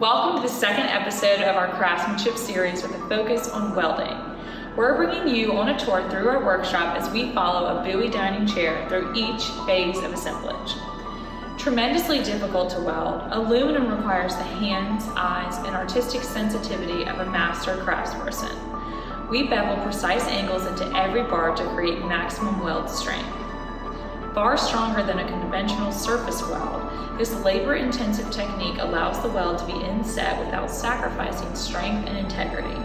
Welcome to the second episode of our Craftsmanship series with a focus on welding. We're bringing you on a tour through our workshop as we follow a Bowie dining chair through each phase of assemblage. Tremendously difficult to weld, aluminum requires the hands, eyes, and artistic sensitivity of a master craftsperson. We bevel precise angles into every bar to create maximum weld strength. Far stronger than a conventional surface weld, this labor-intensive technique allows the weld to be inset without sacrificing strength and integrity.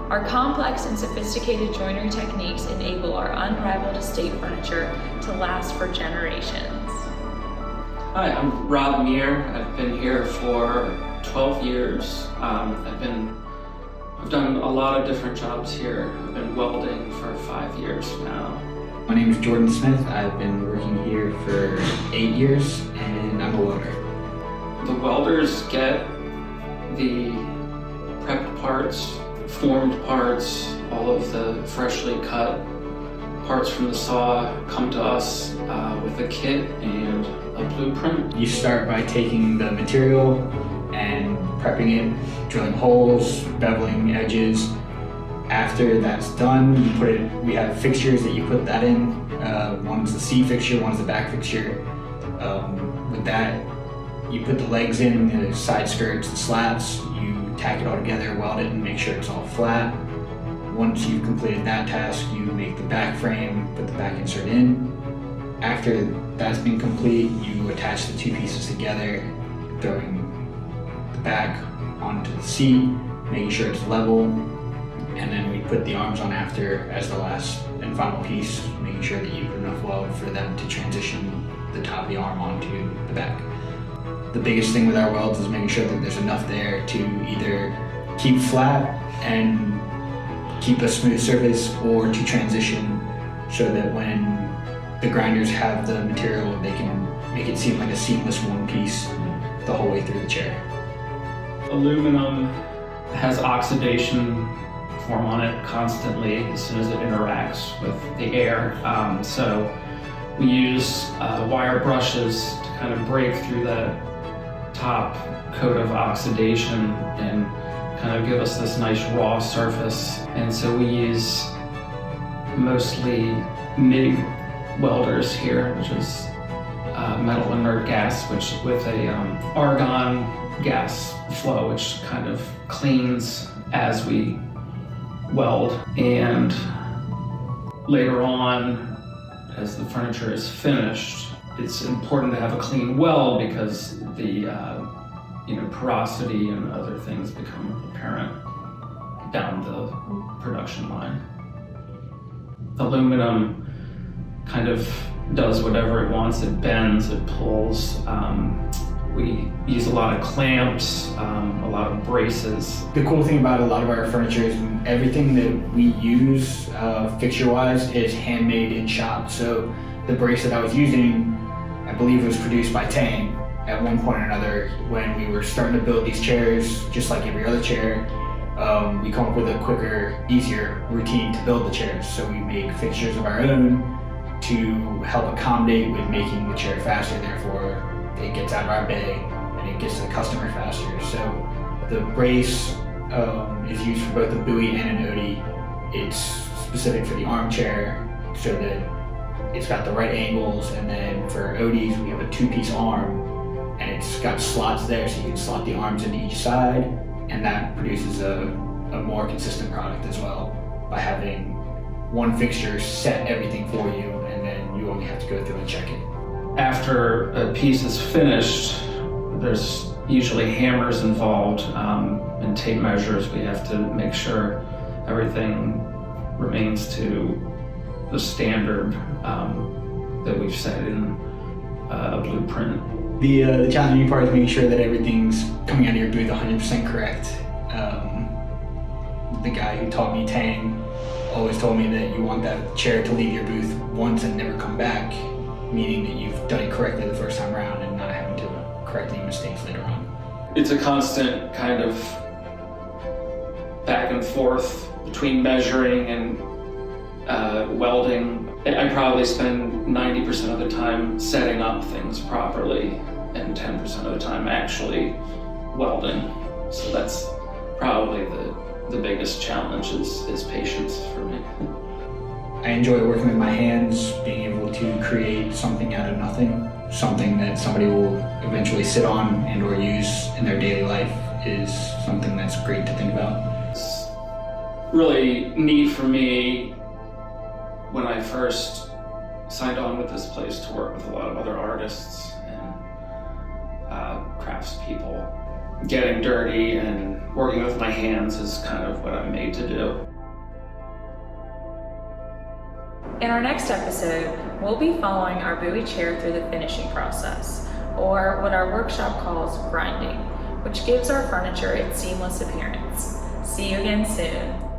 Our complex and sophisticated joinery techniques enable our unrivaled estate furniture to last for generations. Hi, I'm Rob Meir. I've been here for 12 years. I've done a lot of different jobs here. I've been welding for 5 years now. My name is Jordan Smith. I've been working here for 8 years and I'm a welder. The welders get the prepped parts, formed parts, all of the freshly cut parts from the saw come to us with a kit and a blueprint. You start by taking the material and prepping it, drilling holes, beveling edges. After that's done, we have fixtures that you put that in. One's the C fixture, one's the back fixture. With that, you put the legs in, the side skirts, the slats, you tack it all together, weld it, and make sure it's all flat. Once you've completed that task, you make the back frame, put the back insert in. After that's been complete, you attach the two pieces together, throwing the back onto the C, making sure it's level. And then we put the arms on after as the last and final piece, making sure that you put enough weld for them to transition the top of the arm onto the back. The biggest thing with our welds is making sure that there's enough there to either keep flat and keep a smooth surface or to transition so that when the grinders have the material, they can make it seem like a seamless one piece the whole way through the chair. Aluminum has oxidation form on it constantly as soon as it interacts with the air. So we use wire brushes to kind of break through that top coat of oxidation and kind of give us this nice raw surface. And so we use mostly MIG welders here, which is metal inert gas, which with a argon gas flow, which kind of cleans as we weld. And later on, as the furniture is finished, it's important to have a clean weld because the porosity and other things become apparent down the production line. Aluminum kind of does whatever it wants. It bends, it pulls. We use a lot of clamps, a lot of braces. The cool thing about a lot of our furniture is everything that we use fixture-wise is handmade in shop. So the brace that I was using, I believe was produced by Tang at one point or another when we were starting to build these chairs, just like every other chair. We come up with a quicker, easier routine to build the chairs. So we make fixtures of our own to help accommodate with making the chair faster, therefore it gets out of our bay and it gets to the customer faster. So the brace is used for both a Bowie and an Odie. It's specific for the armchair so that it's got the right angles, and then for Odies we have a two-piece arm and it's got slots there so you can slot the arms into each side, and that produces a more consistent product as well by having one fixture set everything for you and then you only have to go through and check it. After a piece is finished, there's usually hammers involved and tape measures. We have to make sure everything remains to the standard that we've set in a blueprint. The challenging part is making sure that everything's coming out of your booth 100% correct. The guy who taught me Tang always told me that you want that chair to leave your booth once and never come back, meaning that you've done it correctly the first time around and not having to correct any mistakes later on. It's a constant kind of back and forth between measuring and welding. I probably spend 90% of the time setting up things properly and 10% of the time actually welding. So that's probably the biggest challenge is patience for me. I enjoy working with my hands, being able to create something out of nothing, something that somebody will eventually sit on and or use in their daily life is something that's great to think about. It's really neat for me when I first signed on with this place to work with a lot of other artists and craftspeople. Getting dirty and working with my hands is kind of what I'm made to do. In our next episode, we'll be following our buoy chair through the finishing process, or what our workshop calls grinding, which gives our furniture its seamless appearance. See you again soon.